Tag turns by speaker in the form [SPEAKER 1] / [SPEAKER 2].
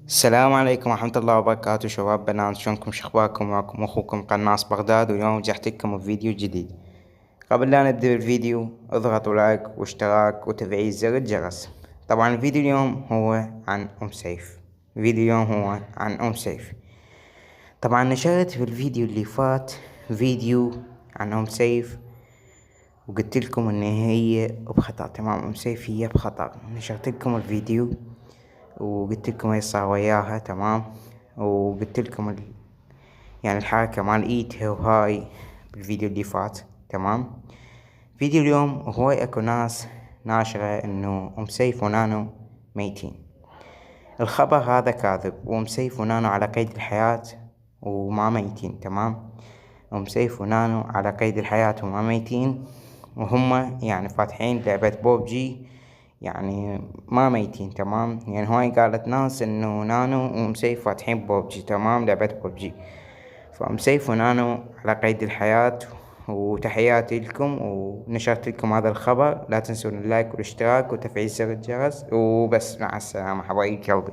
[SPEAKER 1] السلام عليكم ورحمة الله وبركاته شباب بنات، شلونكم؟ شخباركم؟ معكم أخوكم قناص بغداد، واليوم رجعت لكم بفيديو جديد. قبل لا نبدأ بالفيديو اضغطوا لايك واشتراك وتفعيل زر الجرس. طبعا الفيديو اليوم هو عن سيف. طبعا نشرت في الفيديو اللي فات فيديو عن سيف، وقلت لكم ان هي بخطر. تمام، سيف هي بخطر. نشرت لكم الفيديو وقلت لكم ايش صار وياها. تمام، وقلت لكم يعني الحركة مال ايدها وهاي بالفيديو اللي فات. تمام، فيديو اليوم هواي اكو ناس ناشرة انه سيف ونانو ميتين. الخبر هذا كاذب، سيف ونانو على قيد الحياة وما ميتين. تمام، سيف ونانو على قيد الحياة وما ميتين، وهم يعني فاتحين لعبة بوبجي، يعني ما ميتين. تمام، يعني هواي قالت ناس انه نانو سيف فاتحين بوبجي. تمام، لعبة بوبجي. سيف ونانو على قيد الحياة. وتحياتي لكم، ونشرت لكم هذا الخبر. لا تنسون اللايك والاشتراك وتفعيل زر الجرس، وبس. مع السلامة حبايب قلبي.